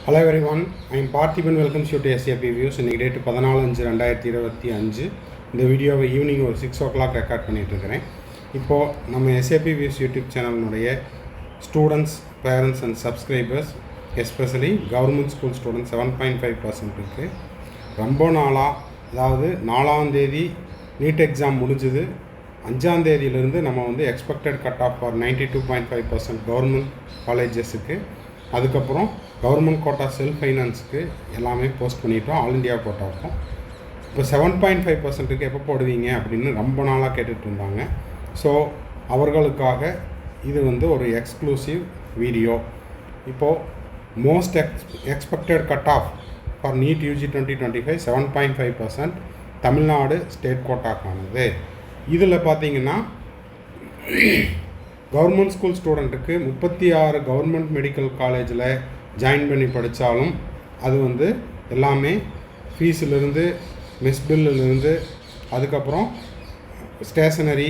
Hello everyone, I am Parthiban. Welcomes you to SAP Views. இன்றைக்கி date 14/5/2025. இந்த வீடியோவை evening ஒரு 6 o'clock ரெக்கார்ட் பண்ணிகிட்ருக்கிறேன். இப்போது நம்ம SAP Views யூடியூப் சேனலினுடைய students, parents and subscribers, especially government school students 7.5% இருக்குது. ரொம்ப நாளாக, அதாவது 4ஆம் தேதி நீட் எக்ஸாம் முடிஞ்சுது. 5ஆம் தேதியிலேருந்து நம்ம வந்து expected cut off for 92.5% government காலேஜஸுக்கு, அதுக்கப்புறம் கவர்மெண்ட் கோட்டா செல்ஃப் ஃபைனான்ஸுக்கு எல்லாமே போஸ்ட் பண்ணிட்டோம். ஆல் இண்டியா கோட்டாவுக்கும் இப்போ 7.5%க்கு எப்போ போடுவீங்க அப்படின்னு ரொம்ப நாளாக கேட்டுட்டு இருந்தாங்க. ஸோ அவர்களுக்காக இது வந்து ஒரு எக்ஸ்க்ளூசிவ் வீடியோ. இப்போது most expected cut off for NEET UG 2025 7.5% Tamil Nadu state கோட்டாக்கானது. இதில் பார்த்தீங்கன்னா கவர்மெண்ட் ஸ்கூல் ஸ்டூடெண்ட்டுக்கு 36 கவர்மெண்ட் மெடிக்கல் காலேஜில் ஜாயின் பண்ணி படித்தாலும் அது வந்து எல்லாமே ஃபீஸிலிருந்து, மெஸ் பில்லிருந்து, அதுக்கப்புறம் ஸ்டேஷனரி,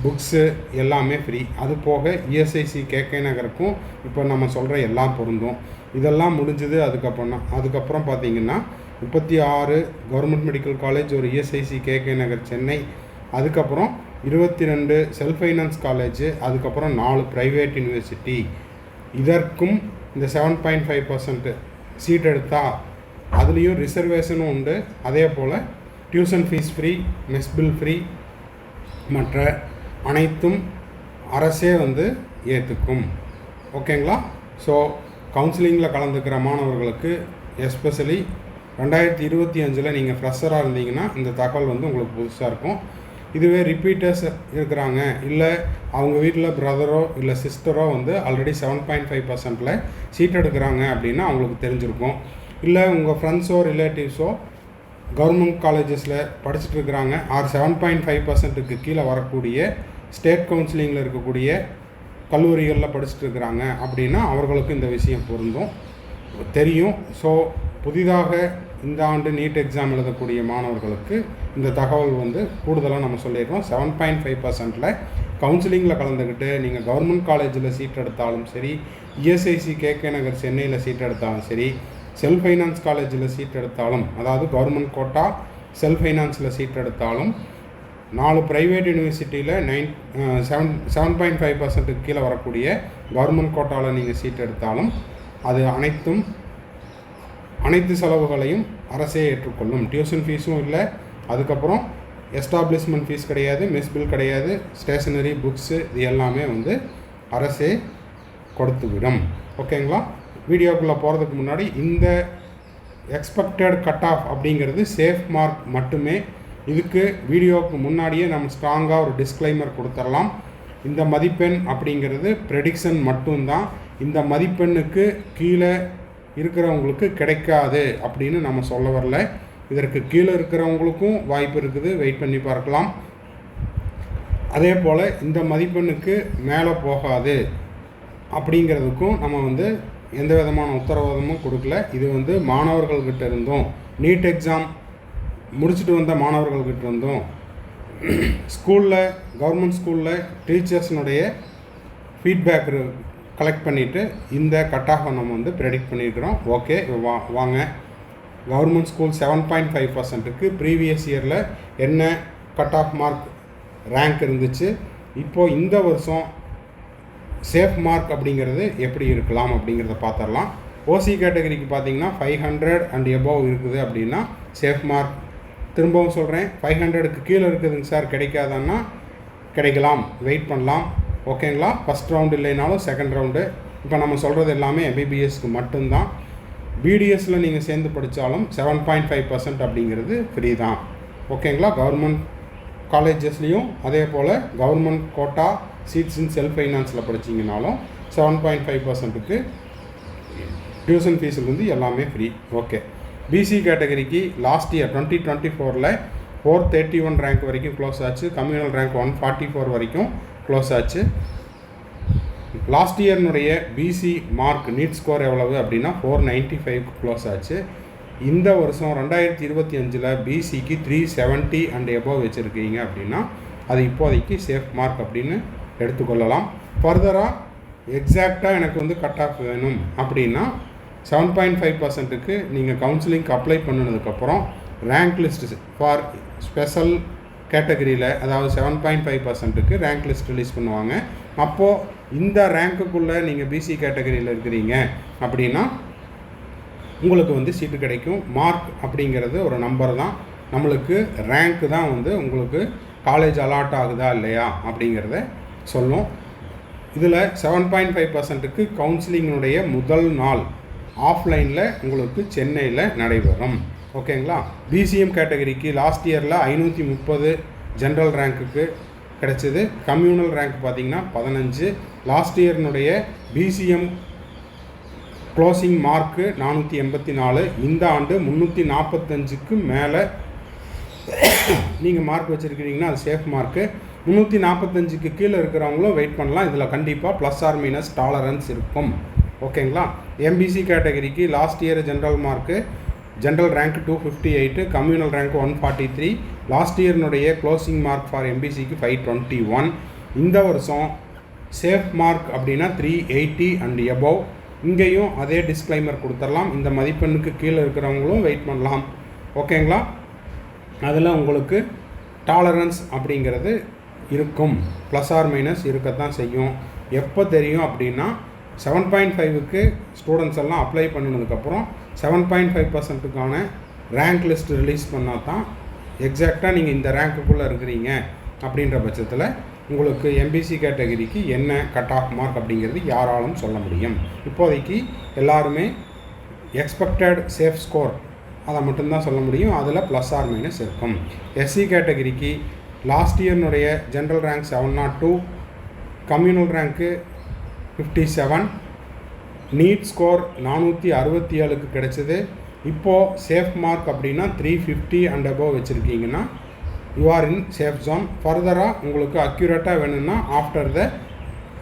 புக்ஸு எல்லாமே ஃப்ரீ. அது போக இஎஸ்ஐசி கேகே நகருக்கும் இப்போ நம்ம சொல்கிற எல்லாம் பொருந்தும். இதெல்லாம் முடிஞ்சுது. அதுக்கப்புறம் பார்த்திங்கன்னா 36 கவர்மெண்ட் மெடிக்கல் காலேஜ், ஒரு இஎஸ்ஐசி கேகே நகர் சென்னை, அதுக்கப்புறம் 22 செல்ஃப் ஃபைனான்ஸ் காலேஜு, அதுக்கப்புறம் 4 ப்ரைவேட் யூனிவர்சிட்டி. இதற்கும் இந்த 7.5% சீட் எடுத்தால் அதுலேயும் ரிசர்வேஷனும் உண்டு. அதே போல் tuition fees free, mess bill free, மற்ற அனைத்தும் அரசே வந்து ஏற்றுக்கும். ஓகேங்களா? ஸோ கவுன்சிலிங்கில் கலந்துக்கிற மாணவர்களுக்கு, எஸ்பெஷலி 2025 நீங்கள் ஃப்ரெஷராக இருந்தீங்கன்னா இந்த தகவல் வந்து உங்களுக்கு புதுசாக இருக்கும். இதுவே ரிப்பீட்டர்ஸ் இருக்கிறாங்க, இல்லை அவங்க வீட்டில் பிரதரோ இல்லை சிஸ்டரோ வந்து ஆல்ரெடி 7.5%ல் சீட் எடுக்கிறாங்க அப்படின்னா அவங்களுக்கு தெரிஞ்சிருக்கும். இல்லை உங்கள் ஃப்ரெண்ட்ஸோ ரிலேட்டிவ்ஸோ கவர்மெண்ட் காலேஜஸில் படிச்சுட்டு இருக்கிறாங்க, 7.5%க்கு கீழே வரக்கூடிய ஸ்டேட் கவுன்சிலிங்கில் இருக்கக்கூடிய கல்லூரிகளில் படிச்சுட்டு இருக்கிறாங்க அப்படின்னா அவர்களுக்கு இந்த விஷயம் பொருந்தும், தெரியும். ஸோ புதிதாக இந்த ஆண்டு நீட் எக்ஸாம் எழுதக்கூடிய மாணவர்களுக்கு இந்த தகவல் வந்து கூடுதலாக நம்ம சொல்லிடுறோம். 7.5%ல் கவுன்சிலிங்கில் கலந்துக்கிட்டு நீங்கள் கவர்மெண்ட் காலேஜில் சீட் எடுத்தாலும் சரி, இஎஸ்ஐசி கேகே நகர் சென்னையில் சீட் எடுத்தாலும் சரி, செல்ஃப் ஃபைனான்ஸ் காலேஜில் சீட் எடுத்தாலும், அதாவது கவர்மெண்ட் கோட்டா செல்ஃப் ஃபைனான்ஸில் சீட் எடுத்தாலும், 4 ப்ரைவேட் யூனிவர்சிட்டியில் 7.5%க்கு கீழே வரக்கூடிய கவர்மெண்ட் கோட்டாவில் நீங்கள் சீட் எடுத்தாலும் அது அனைத்து செலவுகளையும் அரசே ஏற்றுக்கொள்ளும். டியூஷன் ஃபீஸும் இல்லை, அதுக்கப்புறம் எஸ்டாப்ளிஷ்மெண்ட் ஃபீஸ் கிடையாது, மெஸ் பில் கிடையாது, ஸ்டேஷனரி, புக்ஸு இது எல்லாமே வந்து அரசே கொடுத்துவிடும். ஓகேங்களா? வீடியோக்குள்ளே போகிறதுக்கு முன்னாடி இந்த எக்ஸ்பெக்டட் கட் ஆஃப் அப்படிங்கிறது சேஃப் மார்க் மட்டுமே. இதுக்கு வீடியோவுக்கு முன்னாடியே நம்ம ஸ்ட்ராங்காக ஒரு டிஸ்க்ளைமர் கொடுத்துடலாம். இந்த மதிப்பெண் அப்படிங்கிறது ப்ரெடிக்ஷன் மட்டும்தான். இந்த மதிப்பெண்ணுக்கு கீழே இருக்கிறவங்களுக்கு கிடைக்காது அப்படின்னு நம்ம சொல்ல வரல. இதற்கு கீழே இருக்கிறவங்களுக்கும் வாய்ப்பு இருக்குது, வெயிட் பண்ணி பார்க்கலாம். அதே போல் இந்த மதிப்பெண்ணுக்கு மேலே போகாது அப்படிங்கிறதுக்கும் நம்ம வந்து எந்த விதமான உத்தரவாதமும் கொடுக்கல. இது வந்து மாணவர்கள்கிட்ட இருந்தும், நீட் எக்ஸாம் முடிச்சுட்டு வந்த மாணவர்கள்கிட்ட இருந்தும், ஸ்கூலில் கவர்மெண்ட் ஸ்கூலில் டீச்சர்ஸினுடைய ஃபீட்பேக் கலெக்ட் பண்ணிவிட்டு இந்த கட் ஆஃபை நம்ம வந்து ப்ரெடிக்ட் பண்ணியிருக்கிறோம். ஓகே, வாங்க கவர்மெண்ட் ஸ்கூல் 7.5%க்கு ப்ரீவியஸ் இயரில் என்ன கட் ஆஃப் மார்க் ரேங்க் இருந்துச்சு, இப்போது இந்த வருஷம் சேஃப் மார்க் அப்படிங்கிறது எப்படி இருக்கலாம் அப்படிங்கிறத பார்த்துடலாம். ஓசி கேட்டகரிக்கு பார்த்தீங்கன்னா 500 அண்ட் எபோவ் இருக்குது அப்படின்னா சேஃப் மார்க். திரும்பவும் சொல்கிறேன், 500க்கு கீழே இருக்குதுங்க சார், கிடைக்காதன்னா கிடைக்கலாம், வெயிட் பண்ணலாம். ஓகேங்களா? ஃபஸ்ட் ரவுண்டு இல்லைனாலும் செகண்ட் ரவுண்டு. இப்போ நம்ம சொல்கிறது எல்லாமே எம்பிபிஎஸ்க்கு மட்டும்தான். பிடிஎஸில் நீங்கள் சேர்ந்து படித்தாலும் 7.5% அப்படிங்கிறது ஃப்ரீ தான். ஓகேங்களா? கவர்மெண்ட் காலேஜஸ்லேயும் அதே போல் government quota seats in self ஃபைனான்ஸில் படிச்சிங்கனாலும் 7.5%க்கு டியூஷன் ஃபீஸிலிருந்து எல்லாமே ஃப்ரீ. ஓகே, பிசி கேட்டகரிக்கு லாஸ்ட் இயர் 2024ல் 431 ரேங்க் வரைக்கும் க்ளோஸ் ஆச்சு. கம்யூனல் ரேங்க் 144 வரைக்கும் க்ளோஸ் ஆச்சு. லாஸ்ட் இயர்னுடைய பிசி மார்க் நீட் ஸ்கோர் எவ்வளவு அப்படின்னா 495 க்ளோஸ் ஆச்சு. இந்த வருஷம் 2025ல் பிசிக்கு 370 அண்ட் எபோவ் வச்சுருக்கீங்க அப்படின்னா அது இப்போதைக்கு சேஃப் மார்க் அப்படின்னு எடுத்துக்கொள்ளலாம். ஃபர்தராக எக்ஸாக்டாக எனக்கு வந்து கட் ஆஃப் வேணும் அப்படின்னா 7.5%க்கு நீங்கள் கவுன்சிலிங்க்கு அப்ளை பண்ணினதுக்கப்புறம் ரேங்க் லிஸ்ட் ஃபார் ஸ்பெஷல் கேட்டகரியில், அதாவது 7.5%க்கு ரேங்க் லிஸ்ட் ரிலீஸ் பண்ணுவாங்க. அப்போது இந்த ரேங்க்குள்ளே நீங்கள் பிசி கேட்டகரியில் இருக்கிறீங்க அப்படின்னா உங்களுக்கு வந்து சீட்டு கிடைக்கும். மார்க் அப்படிங்கிறது ஒரு நம்பர் தான், நம்மளுக்கு ரேங்க்கு தான் வந்து உங்களுக்கு காலேஜ் அலாட் ஆகுதா இல்லையா அப்படிங்கிறத சொல்லும். இதில் 7.5%க்கு கவுன்சிலிங்கினுடைய முதல் நாள் ஆஃப்லைனில் உங்களுக்கு சென்னையில் நடைபெறும். ஓகேங்களா. பிசிஎம் கேட்டகரிக்கு லாஸ்ட் இயரில் 530 ஜென்ரல் ரேங்க்குக்கு கிடச்சிது. கம்யூனல் ரேங்க் பார்த்திங்கன்னா 15. லாஸ்ட் இயர்னுடைய பிசிஎம் க்ளோசிங் மார்க்கு 484. இந்த ஆண்டு 345க்கு மேலே நீங்கள் மார்க் வச்சுருக்கிறீங்கன்னா அது சேஃப் மார்க்கு. 345க்கு கீழே இருக்கிறவங்களும் வெயிட் பண்ணலாம். இதில் கண்டிப்பாக ப்ளஸ் ஆர் மைனஸ் டாலரன்ஸ் இருக்கும். ஓகேங்களா. எம்பிசி கேட்டகரிக்கு last year general mark, general rank 258, communal rank 143. Last இயர்னுடைய க்ளோசிங் மார்க் ஃபார் எம்பிசிக்கு 521. இந்த வருஷம் சேஃப் மார்க் அப்படின்னா 380 அண்ட் எபவ். இங்கேயும் அதே டிஸ்க்ளைமர் கொடுத்துடலாம், இந்த மதிப்பெண்ணுக்கு கீழே இருக்கிறவங்களும் வெயிட் பண்ணலாம். ஓகேங்களா. அதில் உங்களுக்கு டாலரன்ஸ் அப்படிங்கிறது இருக்கும், ப்ளஸ் ஆர் மைனஸ் இருக்கத்தான் செய்யும். எப்போ தெரியும் அப்படின்னா 7.5க்கு ஸ்டூடெண்ட்ஸ் எல்லாம் அப்ளை பண்ணினதுக்கப்புறம் 7.5%க்கான ரேங்க் லிஸ்ட் ரிலீஸ் பண்ணால் தான் எக்ஸாக்டாக நீங்கள் இந்த ரேங்க்குள்ளே இருக்கிறீங்க அப்படின்ற பட்சத்தில் உங்களுக்கு எம்பிசி கேட்டகரிக்கு என்ன கட் ஆஃப் மார்க் அப்படிங்கிறது யாராலும் சொல்ல முடியும். இப்போதைக்கு எல்லாருமே எக்ஸ்பெக்டட் சேஃப் ஸ்கோர் அதை மட்டும்தான் சொல்ல முடியும், அதில் ப்ளஸ் ஆர் மைனஸ் இருக்கும். எஸ்சி கேட்டகரிக்கு லாஸ்ட் இயர்னுடைய general rank 702, communal rank 57, NEET score 467க்கு கிடச்சிது. இப்போது சேஃப் மார்க் அப்படின்னா 350 அண்ட் அபவ் வச்சுருக்கீங்கன்னா you are in safe zone. ஃபர்தராக உங்களுக்கு அக்யூரேட்டாக வேணும்னா after the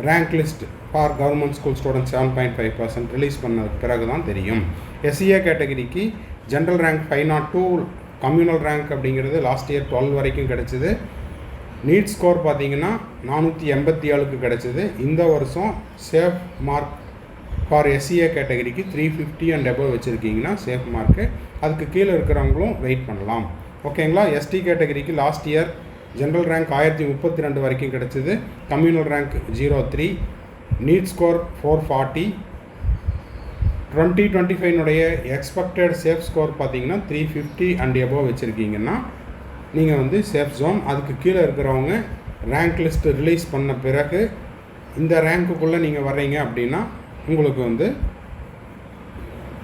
rank list for government school students 7.5% release பண்ணதுக்கு பிறகு தான் தெரியும். எஸ்சிஏ கேட்டகரிக்கு ஜென்ரல் ரேங்க் 502, கம்யூனல் ரேங்க் அப்படிங்கிறது லாஸ்ட் இயர் 12 வரைக்கும் கிடச்சிது. நீட் ஸ்கோர் பார்த்தீங்கன்னா 487க்கு கிடச்சிது. இந்த வருஷம் சேஃப் மார்க் ஃபார் எஸ்சிஏ கேட்டகரிக்கு 350 அண்ட் அபவ் வச்சுருக்கீங்கன்னா சேஃப் மார்க்கு. அதுக்கு கீழே இருக்கிறவங்களும் வெயிட் பண்ணலாம். ஓகேங்களா. எஸ்டி கேட்டகரிக்கு லாஸ்ட் இயர் ஜென்ரல் ரேங்க் 1032 வரைக்கும் கிடச்சிது. Communal rank 03, NEET score 440. 2025 expected safe score பார்த்தீங்கன்னா 350 அண்ட் எபோவ் வச்சுருக்கீங்கன்னா நீங்கள் வந்து சேஃப் ஜோன். அதுக்கு கீழே இருக்கிறவங்க ரேங்க் லிஸ்ட்டு ரிலீஸ் பண்ண பிறகு இந்த ரேங்க்குள்ளே நீங்கள் வர்றீங்க அப்படின்னா உங்களுக்கு வந்து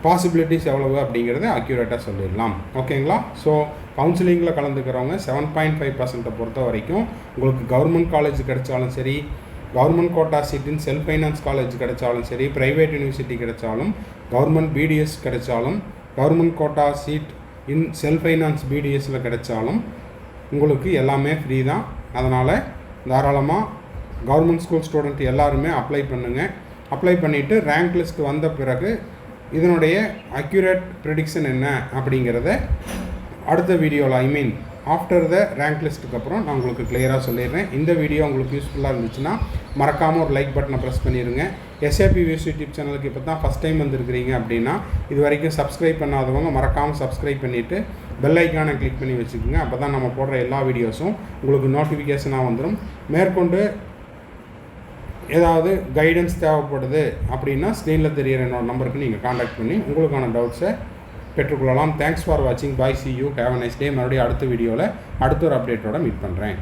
பாசிபிலிட்டிஸ் எவ்வளவு அப்படிங்கிறத அக்யூரேட்டாக சொல்லிடலாம். ஓகேங்களா. ஸோ கவுன்சிலிங்கில் கலந்துக்கிறவங்க 7.5%-ஐ பொறுத்த வரைக்கும் உங்களுக்கு கவர்மெண்ட் காலேஜ் கிடைச்சாலும் சரி, government quota seat in self finance college கிடைச்சாலும் சரி, ப்ரைவேட் யூனிவர்சிட்டி கிடைச்சாலும், கவர்மெண்ட் பிடிஎஸ் கிடைச்சாலும், government quota seat in self finance பிடிஎஸில் கிடைச்சாலும் உங்களுக்கு எல்லாமே ஃப்ரீ தான். அதனால் தாராளமாக கவர்மெண்ட் ஸ்கூல் ஸ்டூடெண்ட் எல்லாருமே அப்ளை பண்ணுங்கள். அப்ளை பண்ணிவிட்டு ரேங்க் லிஸ்ட் வந்த பிறகு இதனுடைய அக்யூரேட் ப்ரெடிக்ஷன் என்ன அப்படிங்கிறத அடுத்த வீடியோவில் ஆஃப்டர் த ரேங்க் லிஸ்ட்டுக்கு அப்புறம் நான் உங்களுக்கு கிளியராக சொல்லிடுறேன். இந்த வீடியோ உங்களுக்கு யூஸ்ஃபுல்லாக இருந்துச்சுன்னா மறக்காமல் ஒரு லைக் பட்டனை ப்ரெஸ் பண்ணிடுங்க. எஸ்ஏபி வியூஸ் யூடியூப் சேனலுக்கு இப்போ தான் ஃபஸ்ட் டைம் வந்துருக்கிறீங்க அப்படின்னா இது வரைக்கும் சப்ஸ்கிரைப் பண்ணாதவங்க மறக்காமல் சப்ஸ்கிரைப் பண்ணிவிட்டு பெல் ஐக்கானை கிளிக் பண்ணி வச்சுக்கோங்க. அப்போ தான் நம்ம போடுற எல்லா வீடியோஸும் உங்களுக்கு நோட்டிஃபிகேஷனாக வந்துடும். மேற்கொண்டு ஏதாவது கைடன்ஸ் தேவைப்படுது அப்படின்னா ஸ்க்ரீனில் தெரியிற என்னோடய நம்பருக்கு நீங்கள் காண்டாக்ட் பண்ணி உங்களுக்கான டவுட்ஸை பெற்றுக்கொள்ளலாம். தேங்க்ஸ் ஃபார் வாட்சிங். Bye, see you, have a nice day. மறுபடியும் அடுத்த வீடியோவில் அடுத்த ஒரு அப்டேட்டோட மீட் பண்ணுறேன்.